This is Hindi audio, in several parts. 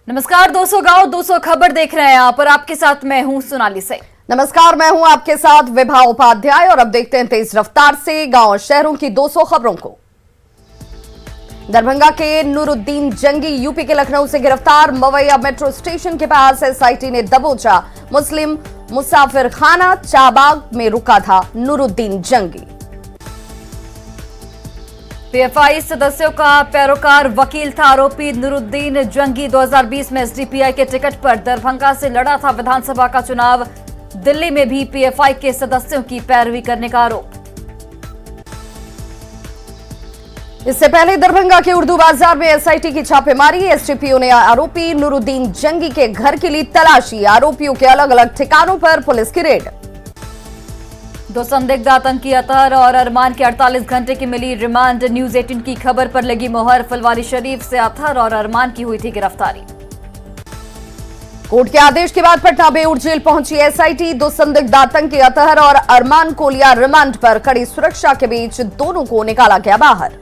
नमस्कार 200 गांव 200 खबर देख रहे हैं आप और आपके साथ मैं हूं सोनाली से। नमस्कार, मैं हूं आपके साथ विभा उपाध्याय और अब देखते हैं तेज रफ्तार से गांव और शहरों की 200 खबरों को। दरभंगा के नूरुद्दीन जंगी यूपी के लखनऊ से गिरफ्तार। मवैया मेट्रो स्टेशन के पास एसआईटी ने दबोचा। मुस्लिम मुसाफिर खाना चाबाग में रुका था नूरुद्दीन जंगी। पीएफआई सदस्यों का पैरोकार वकील था आरोपी नूरुद्दीन जंगी। 2020 में एसडीपीआई के टिकट पर दरभंगा से लड़ा था विधानसभा का चुनाव। दिल्ली में भी पीएफआई के सदस्यों की पैरवी करने का आरोप। इससे पहले दरभंगा के उर्दू बाजार में एसआईटी की छापेमारी। एसडीपीओ ने आरोपी नूरुद्दीन जंगी के घर के लिए तलाशी। आरोपियों के अलग अलग ठिकानों पर पुलिस की रेड। दो संदिग्ध आतंकी अतहर और अरमान के 48 घंटे की मिली रिमांड। न्यूज 18 की खबर पर लगी मोहर। फुलवारी शरीफ से अतहर और अरमान की हुई थी गिरफ्तारी। कोर्ट के आदेश के बाद पटना बेऊर जेल पहुंची एसआईटी। दो संदिग्ध आतंकी अतहर और अरमान को लिया रिमांड पर। कड़ी सुरक्षा के बीच दोनों को निकाला गया बाहर।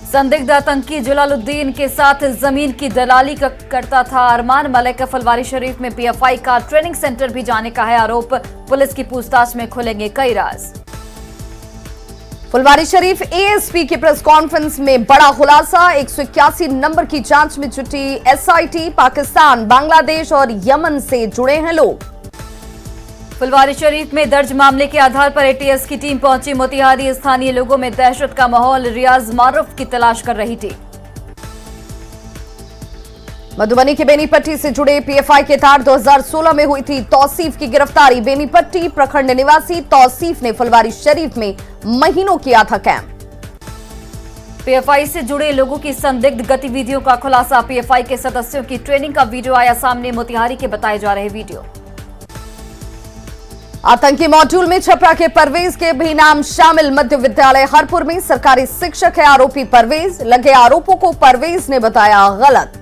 संदिग्ध आतंकी जलालुद्दीन के साथ जमीन की दलाली करता था अरमान मलिक। फुलवारी शरीफ में पीएफआई का ट्रेनिंग सेंटर भी जाने का है आरोप। पुलिस की पूछताछ में खुलेंगे कई राज। फुलवारी शरीफ एएसपी की प्रेस कॉन्फ्रेंस में बड़ा खुलासा। 181 नंबर की जांच में जुटी एसआईटी। पाकिस्तान, बांग्लादेश और यमन से जुड़े हैं लोग। फुलवारी शरीफ में दर्ज मामले के आधार पर एटीएस की टीम पहुंची मोतिहारी। स्थानीय लोगों में दहशत का माहौल। रियाज मारूफ की तलाश कर रही थी। मधुबनी के बेनीपट्टी से जुड़े पीएफआई के तार 2016 में हुई थी तौसीफ की गिरफ्तारी। बेनीपट्टी प्रखंड निवासी तौसीफ ने फुलवारी शरीफ में महीनों किया था कैंप। पीएफआई से जुड़े लोगों की संदिग्ध गतिविधियों का खुलासा। पीएफआई के सदस्यों की ट्रेनिंग का वीडियो आया सामने। मोतिहारी के बताए जा रहे वीडियो। आतंकी मॉड्यूल में छपरा के परवेज के भी नाम शामिल। मध्य विद्यालय हरपुर में सरकारी शिक्षक है आरोपी परवेज। लगे आरोपों को परवेज ने बताया गलत।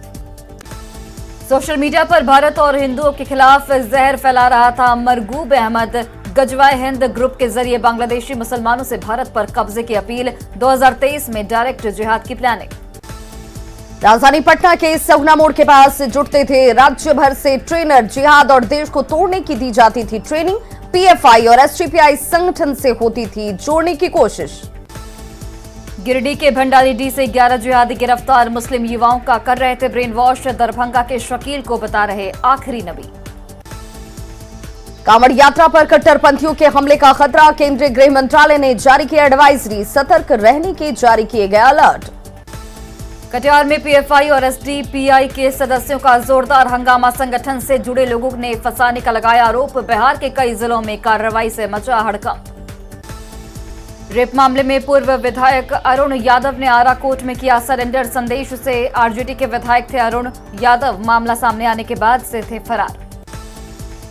सोशल मीडिया पर भारत और हिंदुओं के खिलाफ जहर फैला रहा था मरगूब अहमद। गजवाए हिंद ग्रुप के जरिए बांग्लादेशी मुसलमानों से भारत पर कब्जे की अपील। 2023 में डायरेक्ट जिहाद की प्लानिंग। राजधानी पटना के सगुना मोड़ के पास जुटते थे राज्य भर से ट्रेनर। जिहाद और देश को तोड़ने की दी जाती थी ट्रेनिंग। पीएफआई और एसडीपीआई संगठन से होती थी जोड़ने की कोशिश। गिरिडीह के भंडारीडीह से 11 जिहादी गिरफ्तार। मुस्लिम युवाओं का कर रहे थे ब्रेन वॉश। दरभंगा के शकील को बता रहे आखिरी नबी। कांवड़ यात्रा पर कट्टरपंथियों के हमले का खतरा। केंद्रीय गृह मंत्रालय ने जारी की एडवाइजरी। सतर्क रहने के जारी किए गए अलर्ट। कटिहार में पीएफआई और एसडीपीआई के सदस्यों का जोरदार हंगामा। संगठन से जुड़े लोगों ने फंसाने का लगाया आरोप। बिहार के कई जिलों में कार्रवाई से मचा हड़कंप। रेप मामले में पूर्व विधायक अरुण यादव ने आरा कोर्ट में किया सरेंडर। संदेश से आरजेडी के विधायक थे अरुण यादव। मामला सामने आने के बाद से थे फरार।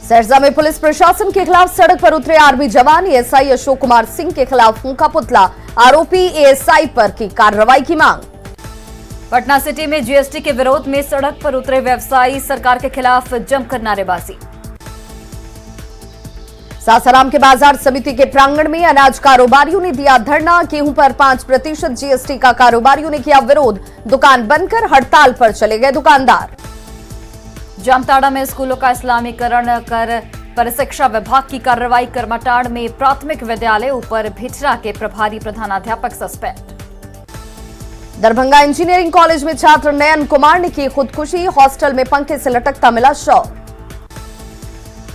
सहरसा में पुलिस प्रशासन के खिलाफ सड़क पर उतरे आर्मी जवान। एएसआई अशोक कुमार सिंह के खिलाफ फूंका पुतला। आरोपी एएसआई पर की कार्रवाई की मांग। पटना सिटी में जीएसटी के विरोध में सड़क पर उतरे व्यवसायी। सरकार के खिलाफ जमकर नारेबाजी। सासाराम के बाजार समिति के प्रांगण में अनाज कारोबारियों ने दिया धरना। गेहूं पर 5% जीएसटी का कारोबारियों ने किया विरोध। दुकान बंद कर हड़ताल पर चले गए दुकानदार। जामताड़ा में स्कूलों का इस्लामीकरण कर परिशिक्षा विभाग की कार्रवाई। करमाटाड़ में प्राथमिक विद्यालय ऊपर भिठरा के प्रभारी प्रधानाध्यापक सस्पेंड। दरभंगा इंजीनियरिंग कॉलेज में छात्र नयन कुमार ने की खुदकुशी। हॉस्टल में पंखे से लटकता मिला शव।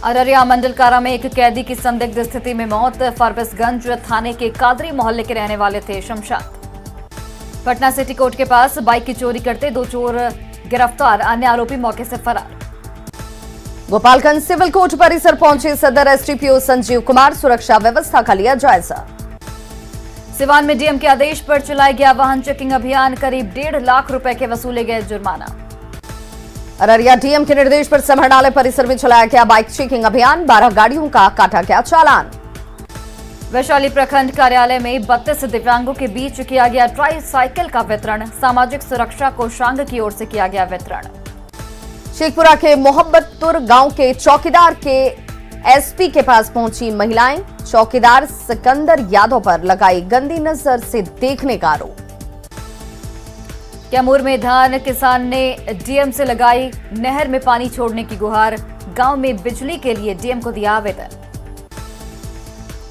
अररिया मंडल कारा में एक कैदी की संदिग्ध स्थिति में मौत। फारबिसगंज थाने के कादरी मोहल्ले के रहने वाले थे शमशाद। पटना सिटी कोर्ट के पास बाइक की चोरी करते 2 चोर गिरफ्तार। अन्य आरोपी मौके से फरार। गोपालगंज सिविल कोर्ट परिसर पहुंचे सदर एसडीपीओ संजीव कुमार। सुरक्षा व्यवस्था का लिया जायजा। सिवान में डीएम के आदेश पर चलाया गया वाहन चेकिंग अभियान। करीब 1.5 लाख रुपए के वसूले गए जुर्माना। अररिया डीएम के निर्देश पर समरनालय परिसर में चलाया गया बाइक चेकिंग अभियान। 12 गाड़ियों का काटा गया चालान। वैशाली प्रखंड कार्यालय में 32 दिव्यांगों के बीच किया गया ट्राई साइकिल का वितरण। सामाजिक सुरक्षा कोषांग की ओर से किया गया वितरण। शेखपुरा के मोहब्बतपुर गांव के चौकीदार के एसपी के पास पहुंची महिलाएं। चौकीदार सिकंदर यादव पर लगाई गंदी नजर से देखने का आरोप। कैमूर में धान किसान ने डीएम से लगाई नहर में पानी छोड़ने की गुहार। गांव में बिजली के लिए डीएम को दिया आवेदन।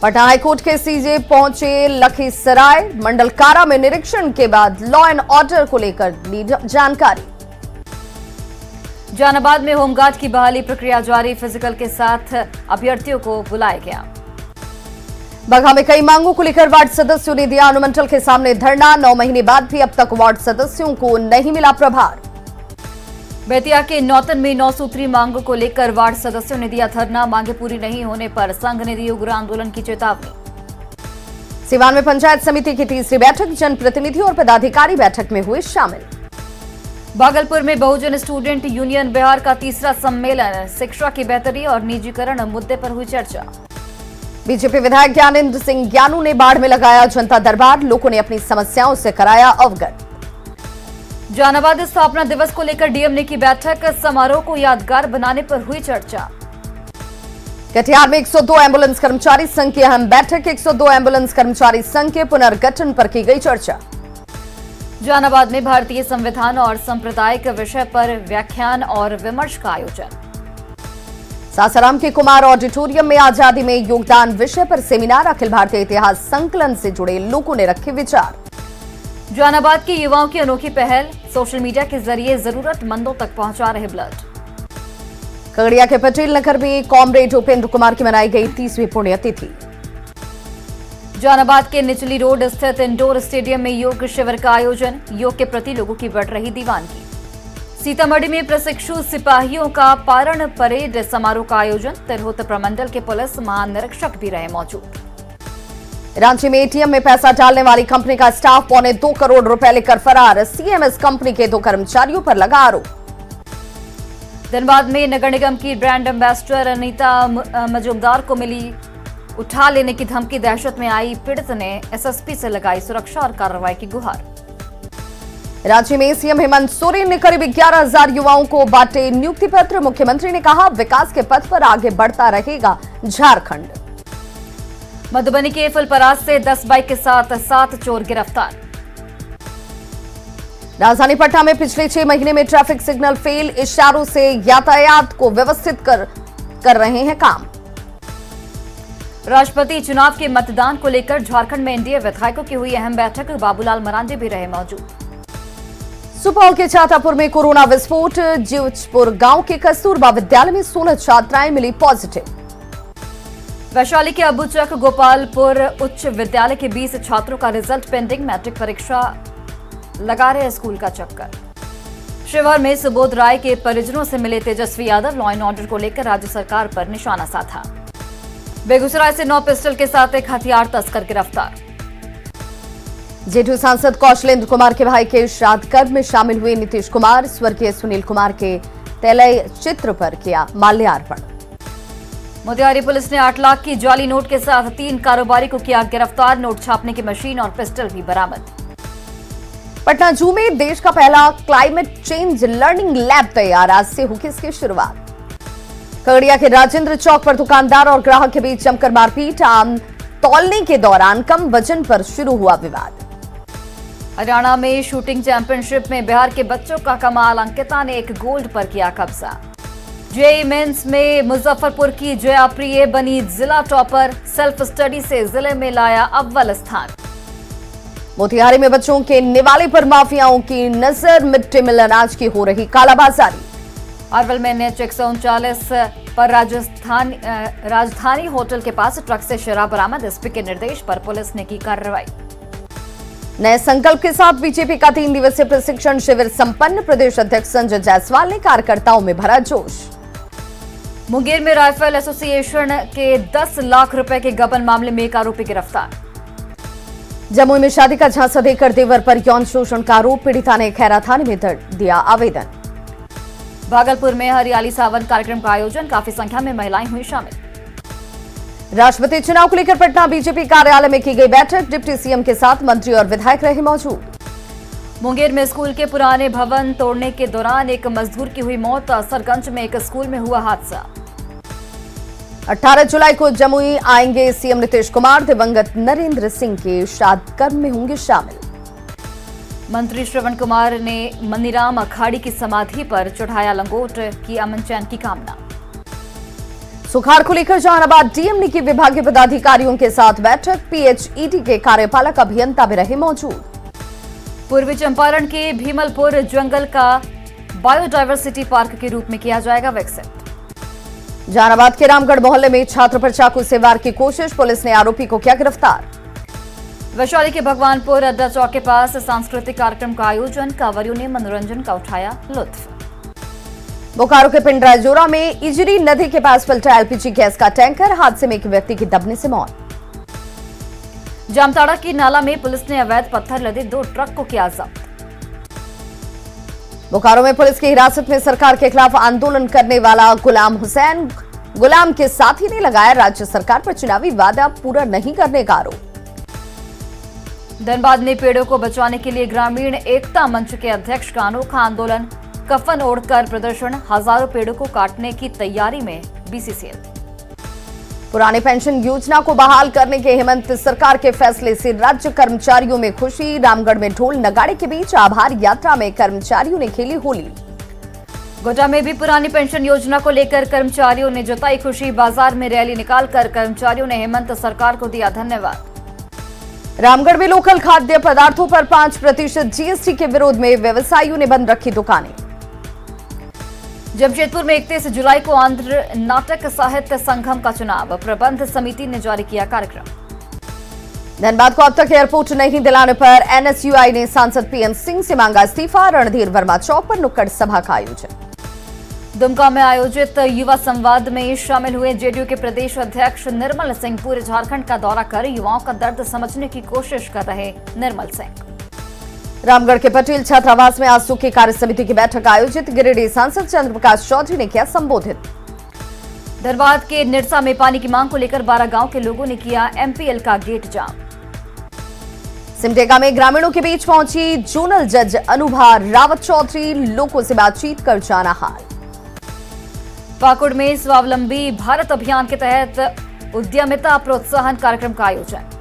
पटना हाईकोर्ट के सीजे पहुंचे लखीसराय। मंडल कारा में निरीक्षण के बाद लॉ एंड ऑर्डर को लेकर दी जानकारी। जहानाबाद में होमगार्ड की बहाली प्रक्रिया जारी। फिजिकल के साथ अभ्यर्थियों को बुलाया गया। बगहा में कई मांगों को लेकर वार्ड सदस्यों ने दिया अनुमंडल के सामने धरना। 9 महीने बाद भी अब तक वार्ड सदस्यों को नहीं मिला प्रभार। बेतिया के नौतन में 9 सूत्री मांगों को लेकर वार्ड सदस्यों ने दिया धरना। मांगे पूरी नहीं होने पर संघ ने दी उग्र आंदोलन की चेतावनी। सिवान में पंचायत समिति की तीसरी बैठक। जनप्रतिनिधि और पदाधिकारी बैठक में हुए शामिल। भागलपुर में बहुजन स्टूडेंट यूनियन बिहार का तीसरा सम्मेलन। शिक्षा की बेहतरी और निजीकरण मुद्दे पर हुई चर्चा। बीजेपी विधायक ज्ञानेंद्र सिंह ज्ञानू ने बाढ़ में लगाया जनता दरबार। लोगों ने अपनी समस्याओं से कराया अवगत। जहानाबाद स्थापना दिवस को लेकर डीएम ने की बैठक। समारोह को यादगार बनाने पर हुई चर्चा। कटिहार में 102 एम्बुलेंस कर्मचारी संघ की अहम बैठक। 102 एम्बुलेंस कर्मचारी संघ के पुनर्गठन पर की गई चर्चा। जहानाबाद में भारतीय संविधान और सांप्रदायिक विषय पर व्याख्यान और विमर्श का आयोजन। सासाराम के कुमार ऑडिटोरियम में आजादी में योगदान विषय पर सेमिनार। अखिल भारतीय इतिहास संकलन से जुड़े लोगों ने रखे विचार। जहानाबाद के युवाओं की अनोखी पहल। सोशल मीडिया के जरिए जरूरतमंदों तक पहुंचा रहे ब्लड। खगड़िया के पटेल नगर में कॉमरेड उपेंद्र कुमार की मनाई गई 30वीं पुण्यतिथि। जहानाबाद के निचली रोड स्थित इंडोर स्टेडियम में योग शिविर का आयोजन। योग के प्रति लोगों की बढ़ रही दीवानगी। सीतामढ़ी में प्रशिक्षु सिपाहियों का पारण परेड समारोह का आयोजन। तिरहुत प्रमंडल के पुलिस महानिरीक्षक भी रहे मौजूद। रांची में एटीएम में पैसा डालने वाली कंपनी का स्टाफ 2.25 करोड़ रुपए लेकर फरार। सीएमएस कंपनी के 2 कर्मचारियों पर लगा आरोप। धनबाद में नगर निगम की ब्रांड एम्बेसडर अनीता मजूमदार को मिली उठा लेने की धमकी। दहशत में आई पीड़ित ने एसएसपी से लगाई सुरक्षा और कार्रवाई की गुहार। रांची में सीएम हेमंत सोरेन ने करीब 11,000 युवाओं को बांटे नियुक्ति पत्र। मुख्यमंत्री ने कहा विकास के पथ पर आगे बढ़ता रहेगा झारखंड। मधुबनी के फुलपरास से 10 बाइक के साथ 7 चोर गिरफ्तार। राजधानी पटना में पिछले 6 महीने में ट्रैफिक सिग्नल फेल। इशारों से यातायात को व्यवस्थित कर रहे हैं काम। राष्ट्रपति चुनाव के मतदान को लेकर झारखंड में एनडीए विधायकों की हुई अहम बैठक। बाबूलाल मरांडी भी रहे मौजूद। सुपौल के छातापुर में कोरोना विस्फोट। जीवचपुर गांव के कस्तूरबा विद्यालय में 16 छात्राएं मिली पॉजिटिव। वैशाली के अबूचक गोपालपुर उच्च विद्यालय के 20 छात्रों का रिजल्ट पेंडिंग। मैट्रिक परीक्षा लगा रहे स्कूल का चक्कर। शिवहर में सुबोध राय के परिजनों से मिले Tejashwi Yadav. Law and order को लेकर राज्य सरकार पर निशाना साधा। बेगूसराय से 9 पिस्टल के साथ एक हथियार तस्कर गिरफ्तार। जेठू सांसद कौशलेंद्र कुमार के भाई के श्राद्ध कर्म में शामिल हुए नीतीश कुमार। स्वर्गीय सुनील कुमार के तैलय चित्र पर किया माल्यार्पण। मोतिहारी पुलिस ने 8 लाख की जाली नोट के साथ 3 कारोबारी को किया गिरफ्तार। नोट छापने की मशीन और पिस्टल भी बरामद। पटना जू में देश का पहला क्लाइमेट चेंज लर्निंग लैब तैयार। आज से होगी इसकी शुरुआत। खगड़िया के राजेंद्र चौक पर दुकानदार और ग्राहक के बीच जमकर मारपीट। आम तौलने के दौरान कम वजन पर शुरू हुआ विवाद। हरियाणा में शूटिंग चैंपियनशिप में बिहार के बच्चों का कमाल। अंकिता ने एक गोल्ड पर किया कब्जा। जेईई मेंस में मुजफ्फरपुर की जया प्रिय बनी जिला टॉपर। सेल्फ स्टडी से जिले में लाया अव्वल स्थान। मोतिहारी में बच्चों के निवाले पर माफियाओं की नजर। मिड डे मील अनाज की हो रही कालाबाजारी। अरवल में NH 139 पर राजधानी होटल के पास ट्रक से शराब बरामद। एसपी के निर्देश पर पुलिस ने की कार्रवाई। नए संकल्प के साथ बीजेपी का 3 दिवसीय प्रशिक्षण शिविर संपन्न। प्रदेश अध्यक्ष संजय जायसवाल ने कार्यकर्ताओं में भरा जोश। मुंगेर में राइफल एसोसिएशन के 10 लाख रुपए के गबन मामले में एक आरोपी गिरफ्तार। जमुई में शादी का झांसा देकर देवर पर यौन शोषण का आरोप। पीड़िता ने खैरा थाने में दिया आवेदन। भागलपुर में हरियाली सावन कार्यक्रम का आयोजन। काफी संख्या में महिलाएं हुई शामिल। राष्ट्रपति चुनाव को लेकर पटना बीजेपी कार्यालय में की गई बैठक। डिप्टी सीएम के साथ मंत्री और विधायक रहे मौजूद। मुंगेर में स्कूल के पुराने भवन तोड़ने के दौरान एक मजदूर की हुई मौत। असरगंज में एक स्कूल में हुआ हादसा। 18 जुलाई को जमुई आएंगे सीएम नीतीश कुमार। दिवंगत नरेंद्र सिंह के श्राद्ध कर्म में होंगे शामिल। मंत्री श्रवण कुमार ने मनीराम अखाड़ी की समाधि पर चढ़ाया लंगोट, की अमन चैन की कामना। सुखाड़ को लेकर जहानाबाद डीएम ने की विभागीय पदाधिकारियों के साथ बैठक, पीएचईडी के कार्यपालक अभियंता भी रहे मौजूद। पूर्वी चंपारण के भीमलपुर जंगल का बायोडायवर्सिटी पार्क के रूप में किया जाएगा विकसित। जहानाबाद के रामगढ़ मोहल्ले में छात्र पर चाकू से वार की कोशिश, पुलिस ने आरोपी को किया गिरफ्तार। वैशाली के भगवानपुर अड्डा चौक के पास सांस्कृतिक कार्यक्रम का आयोजन, कांवरियों ने मनोरंजन का उठाया लुत्फ। बोकारो के पिंड रायजोरा में इजरी नदी के पास पलटा एलपीजी गैस का टैंकर, हादसे में एक व्यक्ति की दबने से मौत। जामताड़ा की नाला में पुलिस ने अवैध पत्थर लदे 2 ट्रक को किया जब्त। बोकारो में पुलिस की हिरासत में सरकार के खिलाफ आंदोलन करने वाला गुलाम हुसैन, गुलाम के साथी ने लगाया राज्य सरकार पर चुनावी वादा पूरा नहीं करने का आरोप। धनबाद में पेड़ों को बचाने के लिए ग्रामीण एकता मंच के अध्यक्ष का अनोखा आंदोलन, कफन ओढ़कर प्रदर्शन, हजारों पेड़ों को काटने की तैयारी में बीसीसीएल। पुरानी पेंशन योजना को बहाल करने के हेमंत सरकार के फैसले से राज्य कर्मचारियों में खुशी, रामगढ़ में ढोल नगाड़े के बीच आभार यात्रा में कर्मचारियों ने खेली होली। गोड्डा में भी पुरानी पेंशन योजना को लेकर कर्मचारियों ने जताई खुशी, बाजार में रैली निकालकर कर्मचारियों ने हेमंत सरकार को दिया धन्यवाद। रामगढ़ में लोकल खाद्य पदार्थों पर 5% जीएसटी के विरोध में व्यवसायियों ने बंद रखी दुकानें। जमशेदपुर में 31 जुलाई को आंध्र नाटक साहित्य संगम का चुनाव, प्रबंध समिति ने जारी किया कार्यक्रम। धनबाद को अब तक एयरपोर्ट नहीं दिलाने पर एनएसयूआई ने सांसद पीएन सिंह से मांगा इस्तीफा, रणधीर वर्मा चौक पर नुक्कड़ सभा का आयोजन। दुमका में आयोजित युवा संवाद में शामिल हुए जेडीयू के प्रदेश अध्यक्ष निर्मल सिंह, पूरे झारखंड का दौरा कर युवाओं का दर्द समझने की कोशिश कर रहे निर्मल सिंह। रामगढ़ के पटेल छात्रावास में आज सूखी कार्य समिति की बैठक आयोजित, गिरिडीह सांसद चंद्र प्रकाश चौधरी ने किया संबोधित। धनबाद के निरसा में पानी की मांग को लेकर 12 गांव के लोगों ने किया एमपीएल का गेट जाम। सिमडेगा में ग्रामीणों के बीच पहुंची जोनल जज अनुभा रावत चौधरी, लोगों से बातचीत कर जाना हाल। पाकुड़ में स्वावलंबी भारत अभियान के तहत उद्यमिता प्रोत्साहन कार्यक्रम का आयोजन।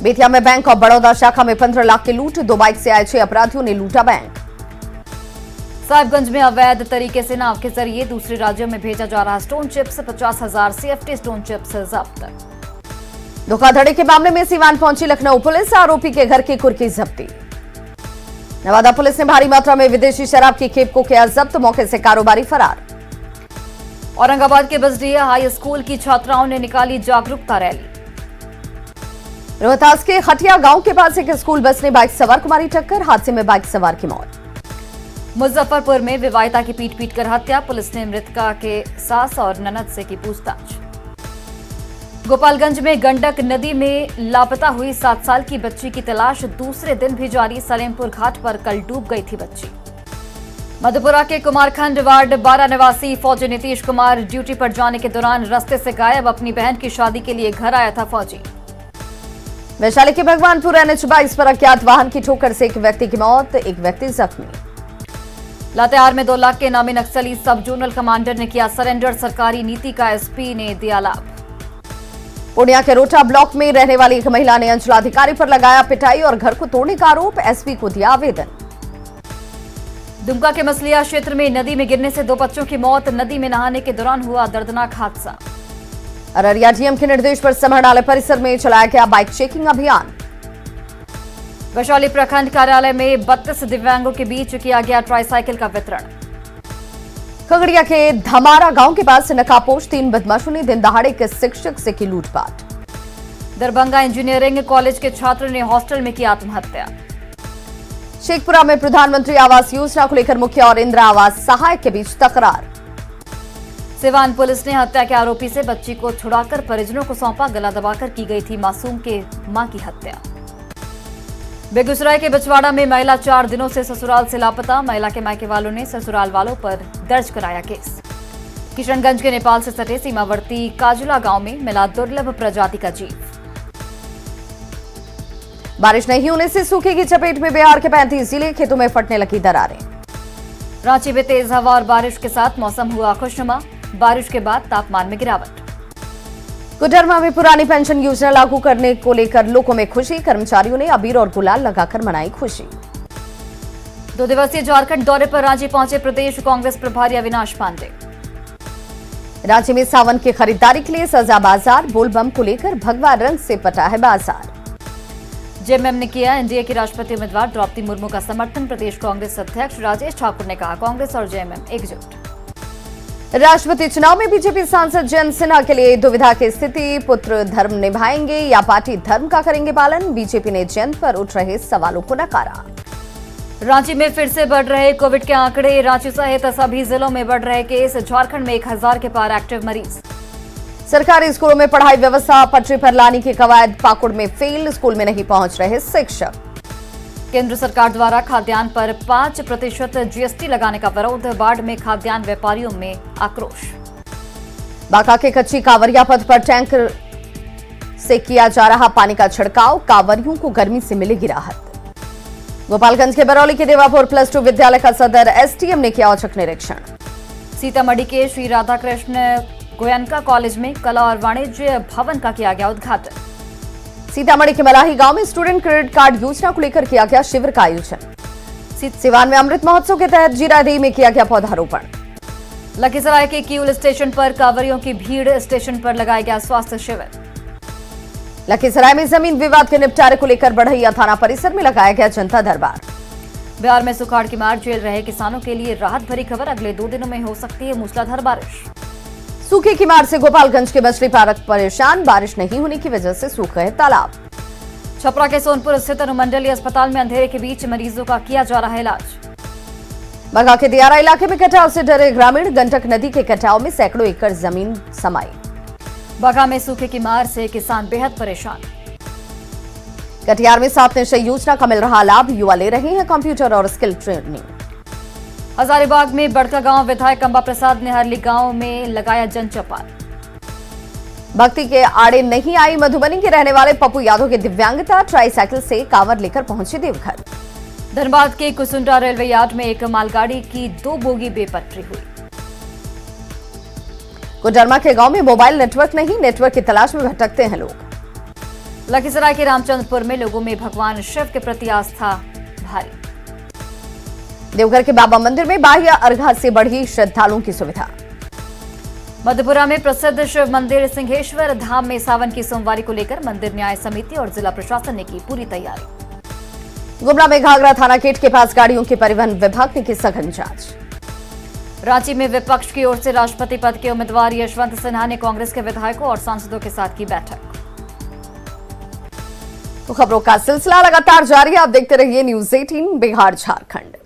बेतिया में बैंक ऑफ बड़ौदा शाखा में 15 लाख की लूट, 2 बाइक से आए 6 अपराधियों ने लूटा बैंक। साहिबगंज में अवैध तरीके से नाव के जरिए दूसरे राज्यों में भेजा जा रहा stone chips, 50,000 CFT stone chips जब्त। धोखाधड़ी के मामले में सीवान पहुंची लखनऊ पुलिस, आरोपी के घर की कुर्की जब्ती। नवादा पुलिस ने भारी मात्रा में विदेशी शराब की खेप को किया जब्त, मौके से कारोबारी फरार। औरंगाबाद के बसडीहा हाई स्कूल की छात्राओं ने निकाली जागरूकता रैली। रोहतास के खटिया गांव के पास एक स्कूल बस ने बाइक सवार को मारी टक्कर, हादसे में बाइक सवार की मौत। मुजफ्फरपुर में विवाहिता की पीट कर हत्या, पुलिस ने मृतका के सास और ननद से की पूछताछ। गोपालगंज में गंडक नदी में लापता हुई 7 साल की बच्ची की तलाश दूसरे दिन भी जारी, सलेमपुर घाट पर कल डूब गई थी बच्ची। मधुपुरा के कुमारखंड वार्ड 12 निवासी फौजी नीतीश कुमार ड्यूटी पर जाने के दौरान रास्ते से गायब, अपनी बहन की शादी के लिए घर आया था फौजी। वैशाली के भगवानपुर NH-22 पर अज्ञात वाहन की ठोकर से एक व्यक्ति की मौत, एक व्यक्ति जख्मी। लातेहार में 2 लाख के नामी नक्सली सब जोनल कमांडर ने किया सरेंडर, सरकारी नीति का एसपी ने दिया लाभ। पूर्णिया के रोटा ब्लॉक में रहने वाली एक महिला ने अंचलाधिकारी पर लगाया पिटाई और घर को तोड़ने का आरोप, एसपी को दिया आवेदन। दुमका के मसलिया क्षेत्र में नदी में गिरने से 2 बच्चों की मौत, नदी में नहाने के दौरान हुआ दर्दनाक हादसा। अररिया डीएम के निर्देश पर समाहरणालय परिसर में चलाया गया बाइक चेकिंग अभियान। वैशाली प्रखंड कार्यालय में 32 दिव्यांगों के बीच किया गया ट्राईसाइकिल का वितरण। खगड़िया के धमारा गांव के पास नकाबपोश 3 बदमाशों ने दिन दहाड़े के शिक्षक से की लूटपाट। दरभंगा इंजीनियरिंग कॉलेज के छात्र ने हॉस्टल में की आत्महत्या। शेखपुरा में प्रधानमंत्री आवास योजना को लेकर मुखिया और इंदिरा आवास सहायक के बीच तकरार। सिवान पुलिस ने हत्या के आरोपी से बच्ची को छुड़ाकर परिजनों को सौंपा, गला दबाकर की गई थी मासूम के मां की हत्या। बेगूसराय के बछवाड़ा में महिला 4 दिनों से ससुराल से लापता, महिला के मायके वालों ने ससुराल वालों पर दर्ज कराया केस। किशनगंज के नेपाल से सटे सीमावर्ती काजुला गांव में मिला दुर्लभ प्रजाति का जीव। बारिश नहीं होने से सूखे की चपेट में बिहार के 35 जिले, खेतों में फटने लगी दरारें। रांची में तेज हवा और बारिश के साथ मौसम हुआ खुशनुमा, बारिश के बाद तापमान में गिरावट। कोडरमा में पुरानी पेंशन योजना लागू करने को लेकर लोगों में खुशी। कर्मचारियों ने अबीर और गुलाल लगाकर मनाई खुशी। 2 दिवसीय झारखंड दौरे पर रांची पहुंचे प्रदेश कांग्रेस प्रभारी अविनाश पांडे। रांची में सावन की खरीदारी के लिए सजा बाजार। बोलबम को लेकर भगवा रंग से पटा है बाजार। जेएमएम ने किया एनडीए की राष्ट्रपति उम्मीदवार द्रौपदी मुर्मू का समर्थन। प्रदेश कांग्रेस अध्यक्ष राजेश ठाकुर ने कहा, कांग्रेस और जेएमएम एकजुट। राष्ट्रपति चुनाव में बीजेपी सांसद जयंत सिन्हा के लिए दुविधा की स्थिति। पुत्र धर्म निभाएंगे या पार्टी धर्म का करेंगे पालन। बीजेपी ने जयंत पर उठ रहे सवालों को नकारा। रांची में फिर से बढ़ रहे कोविड के आंकड़े। रांची सहित सभी जिलों में बढ़ रहे केस। झारखंड में 1000 के पार एक्टिव मरीज। सरकारी स्कूलों में पढ़ाई व्यवस्था पटरी पर लाने की कवायद। पाकुड़ में फेल, स्कूल में नहीं पहुंच रहे शिक्षक। केंद्र सरकार द्वारा खाद्यान्न पर 5% जीएसटी लगाने का विरोध। बाढ़ में खाद्यान्न व्यापारियों में आक्रोश। बांका के कच्ची कांवरिया पथ पर टैंकर से किया जा रहा पानी का छिड़काव। कांवरियों को गर्मी से मिलेगी राहत। गोपालगंज के बरौली के देवापुर +2 विद्यालय का सदर एसटीएम ने किया औचक निरीक्षण। सीतामढ़ी के श्री राधाकृष्ण गोयनका कॉलेज में कला और वाणिज्य भवन का किया गया उद्घाटन। सीतामढ़ी के मलाही गांव में स्टूडेंट क्रेडिट कार्ड योजना को लेकर किया गया शिविर का आयोजन। सिवान में अमृत महोत्सव के तहत जीरादेई में किया गया पौधारोपण। लखीसराय के किऊल स्टेशन पर कांवरियों की भीड़। स्टेशन पर लगाया गया स्वास्थ्य शिविर। लखीसराय में जमीन विवाद के निपटारे को लेकर बढ़ैया थाना परिसर में लगाया गया जनता दरबार। बिहार में सुखाड़ की मार झेल रहे किसानों के लिए राहत भरी खबर। अगले 2 दिनों में हो सकती है मूसलाधार बारिश। सूखे की मार से गोपालगंज के मछली पालक परेशान। बारिश नहीं होने की वजह से सूख गए तालाब। छपरा के सोनपुर स्थित अनुमंडलीय अस्पताल में अंधेरे के बीच मरीजों का किया जा रहा है इलाज। बगा के दियारा इलाके में कटाव से डरे ग्रामीण। गंडक नदी के कटाव में सैकड़ों एकड़ जमीन समाई। बगा में सूखे की मार से किसान बेहद परेशान। कटिहार में 7 निश्चय योजना का मिल रहा लाभ। युवा ले रहे हैं कंप्यूटर और स्किल ट्रेनिंग। हजारीबाग में बड़कागांव विधायक अंबा प्रसाद ने हरली गांव में लगाया जन चौपाल। भक्ति के आड़े नहीं आई। मधुबनी के रहने वाले पप्पू यादव की दिव्यांगता। ट्राईसाइकिल से कांवर लेकर पहुंचे देवघर। धनबाद के कुसुंडा रेलवे यार्ड में एक मालगाड़ी की 2 बोगी बेपटरी हुई। कोडरमा के गांव में मोबाइल नेटवर्क नहीं। नेटवर्क की तलाश में भटकते हैं लोग। लखीसराय के रामचंद्रपुर में लोगों में भगवान शिव के प्रति आस्था भारी। देवघर के बाबा मंदिर में बाह्य अर्घा से बढ़ी श्रद्धालुओं की सुविधा। मधुपुरा में प्रसिद्ध शिव मंदिर सिंहेश्वर धाम में सावन की सोमवारी को लेकर मंदिर न्याय समिति और जिला प्रशासन ने की पूरी तैयारी। गुमला में घाघरा थाना गेट के पास गाड़ियों की परिवहन विभाग ने की सघन जांच। रांची में विपक्ष की ओर से राष्ट्रपति पद के उम्मीदवार यशवंत सिन्हा ने कांग्रेस के विधायकों और सांसदों के साथ की बैठक। तो खबरों का सिलसिला लगातार जारी है। आप देखते रहिए न्यूज़ 18 बिहार झारखंड।